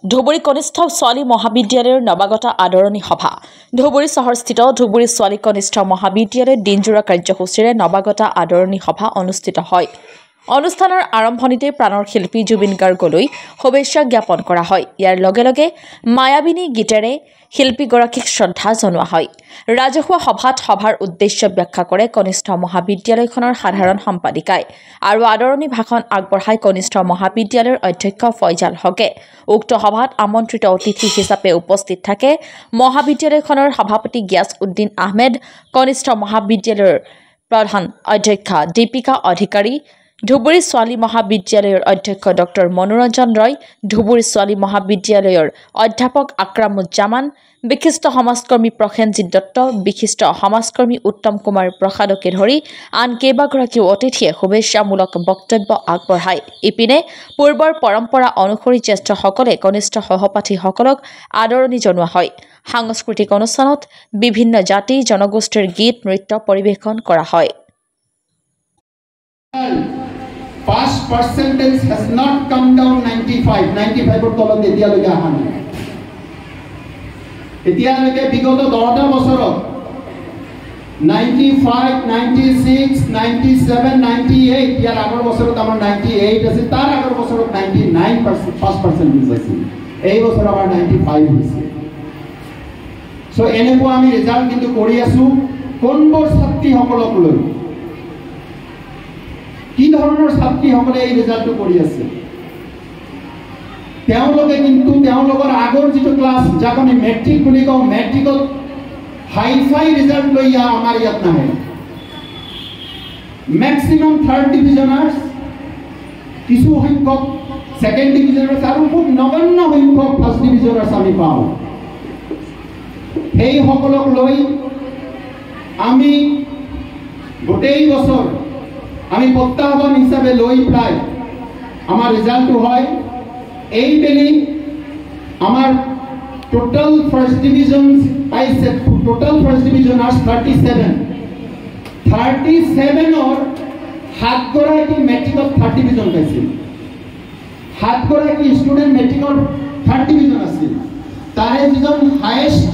ধুবুৰী কনিষ্ঠ ছোৱালী মহাবিদ্যালয়ৰ নৱাগত আদৰণি সভা ধুবুৰী চহৰস্থিত ধুবুৰী ছোৱালী কনিষ্ঠ মহাবিদ্যালয়ত দিনজোৰা কাৰ্যসূচীৰে নৱাগত আদৰণি সভা অনুষ্ঠিত হয়। অনুষ্ঠানৰ আৰম্ভণিতে প্ৰাণৰ শিল্পী জুবিন গাৰ্গলৈ শুভেচ্ছা জ্ঞাপন কৰা হয়। ইয়াৰ লগে লগে মায়াবিনী গীতেৰে শিল্পীগৰাকীক শ্ৰদ্ধা জনোৱা হয়। ৰাজহুৱা সভাত সভাৰ উদ্দেশ্য ব্যাখ্যা কৰে কনিষ্ঠ মহাবিদ্যালয়খনৰ সাধাৰণ সম্পাদিকাই আৰু আদৰণি ভাষণ আগবঢ়াই কনিষ্ঠ মহাবিদ্যালয়ৰ অধ্যক্ষ ফয়জাল হকে। উক্ত সভাত আমন্ত্ৰিত অতিথি হিচাপে উপস্থিত থাকে মহাবিদ্যালয়খনৰ সভাপতি গিয়াছ উদ্দিন আহমেদ, কনিষ্ঠ মহাবিদ্যালয়ৰ প্ৰধান অধ্যক্ষা দীপিকা অধিকাৰী, ধুবুৰী ছোৱালী মহাবিদ্যালয়ৰ অধ্যক্ষ ডক্টৰ মনোৰঞ্জন ৰয়, ধুবুৰী ছোৱালী মহাবিদ্যালয়ৰ অধ্যাপক আকৰামুজ্জামান, বিশিষ্ট সমাজকৰ্মী প্ৰসেনজিৎ দত্ত, বিশিষ্ট সমাজকৰ্মী উত্তম কুমাৰ প্ৰসাদকে ধৰি আন কেইবাগৰাকীও অতিথিয়ে শুভেচ্ছামূলক বক্তব্য আগবঢ়ায়। ইপিনে পূৰ্বৰ পৰম্পৰা অনুসৰি জ্যেষ্ঠসকলে কনিষ্ঠ সহপাঠীসকলক আদৰণি জনোৱা হয়। সাংস্কৃতিক অনুষ্ঠানত বিভিন্ন জাতি জনগোষ্ঠীৰ গীত নৃত্য পৰিৱেশন কৰা হয়। Pass percentage has not come down 95 or তলত এতিয়ালৈকে অহা নাই। এতিয়ালৈকে বিগত 10টা বছৰত 95, 96, 97, 98 ইয়াৰ আগৰ বছৰত আমাৰ 98 আছে, তাৰ আগৰ বছৰত 99% পাছ পাৰ্চেন্টেজ আছিল। এই বছৰ আমাৰ 95 হৈছে। সো এনেকুৱা আমি ৰিজাল্ট কিন্তু কৰি আছো কোনবোৰ ছাত্ৰীসকলক লৈ, কি ধৰণৰ ছাত্ৰীসকলে এই ৰিজাল্টটো কৰি আছে। তেওঁলোকে কিন্তু তেওঁলোকৰ আগৰ যিটো ক্লাছ, যাক আমি মেট্ৰিক বুলি কওঁ, মেট্ৰিকত হাইফাই ৰিজাল্ট লৈ আমাৰ ইয়াত নাহে। মেক্সিমাম থাৰ্ড ডিভিজনাৰ্ছ, কিছু সংখ্যক ছেকেণ্ড ডিভিজনাৰ্ছ আৰু খুব নগণ্য সংখ্যক ফাৰ্ষ্ট ডিভিজনাৰ্ছ আমি পাওঁ। সেইসকলক লৈ আমি গোটেই বছৰ আমি প্ৰত্যাহ্বান হিচাপে লৈ প্ৰায় আমাৰ ৰিজাল্টটো হয়। এইবেলি আমাৰ টোটাল ফাৰ্ষ্ট ডিভিজন পাইছে, টোটাল ফাৰ্ষ্ট ডিভিজনাৰ্ছ 37ৰ 7গৰাকী মেট্ৰিকত থাৰ্ড ডিভিজন পাইছিল। 7গৰাকী ষ্টুডেণ্ট মেট্ৰিকৰ থাৰ্ড ডিভিজন আছিল। তাৰে যিজন হায়েষ্ট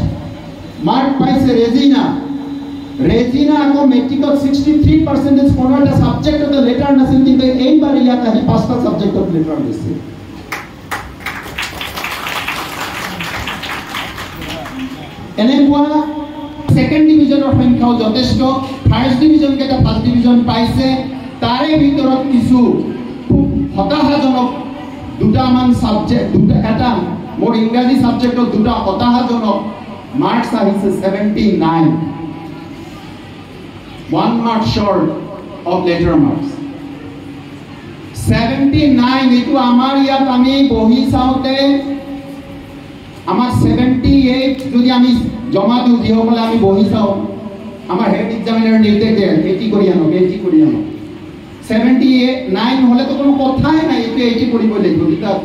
মাৰ্ক পাইছে ৰেজিনা আকৌ মেট্ৰিকত 63% কোনো এটা ছাবজেক্টত লেটাৰ নাছিল, কিন্তু এইবাৰ ইয়াত আহি 5টা ছাবজেক্টত লেটাৰ দিছে। এনেকুৱা ছেকেণ্ড ডিভিজনৰ সংখ্যাও যথেষ্ট। ফাৰ্ষ্ট ডিভিজন কেইটা ফাৰ্ষ্ট ডিভিজন পাইছে, তাৰে ভিতৰত কিছু খুব হতাশাজনক দুটামান ছাবজেক্ট, এটা মোৰ ইংৰাজী ছাবজেক্টত দুটা হতাশাজনক মাৰ্কছ আহিছে 79, 1 mark short of letter marks. 79 এইটো আমাৰ ইয়াত আমি বহি চাওঁতে আমাৰ 78 যদি আমি জমা দিওঁ, যিসকলে আমি বহি চাওঁ, আমাৰ হেড এক্সামিনাৰ নিৰ্দেশ দিয়ে 80 কৰি আনক। 79 হ'লেতো কোনো কথাই নাই, এইটো 80 কৰিব লাগিব। কিতাপ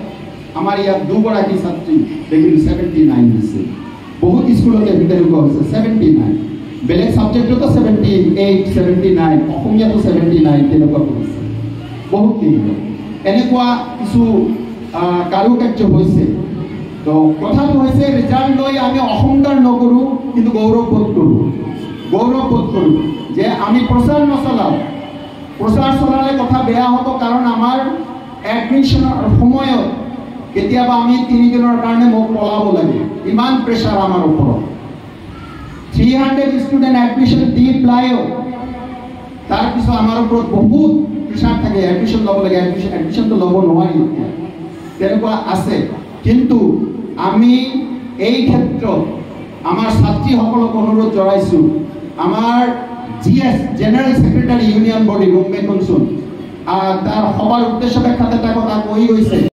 আমাৰ ইয়াত দুগৰাকী ছাত্ৰী দেখিলোঁ 79 দিছে। বহুত স্কুলতে তেনেকুৱা হৈছে 79। বেলেগ ছাবজেক্টতো 78, 79, অসমীয়াতো 79 তেনেকুৱা কৰিছে। বহুত এনেকুৱা কিছু কাৰুকাৰ্য হৈছে। তো কথাটো হৈছে ৰিজাল্ট লৈ আমি অহংকাৰ নকৰোঁ, কিন্তু গৌৰৱ বোধ কৰোঁ যে আমি প্ৰচাৰ নচলাওঁ। প্ৰচাৰ চলালে কথা বেয়া হ'ব, কাৰণ আমাৰ এডমিশ্যনৰ সময়ত কেতিয়াবা আমি 3 দিনৰ কাৰণে মোক পলাব লাগে, ইমান প্ৰেছাৰ আমাৰ ওপৰত। 300 ষ্টুডেণ্ট এডমিশ্যন দি পেলাইও তাৰপিছত আমাৰ ওপৰত বহুত প্ৰেছাৰ থাকে, এডমিশ্যন ল'ব লাগে, এডমিশ্যনটো ল'ব নোৱাৰি, তেনেকুৱা আছে। কিন্তু আমি এই ক্ষেত্ৰত আমাৰ ছাত্ৰীসকলক অনুৰোধ জনাইছোঁ, আমাৰ GS general secretary union body ৰুমে কনচোন তাৰ সভাৰ উদ্দেশ্য ব্যাখ্যাত এটা কথা কৈ গৈছে।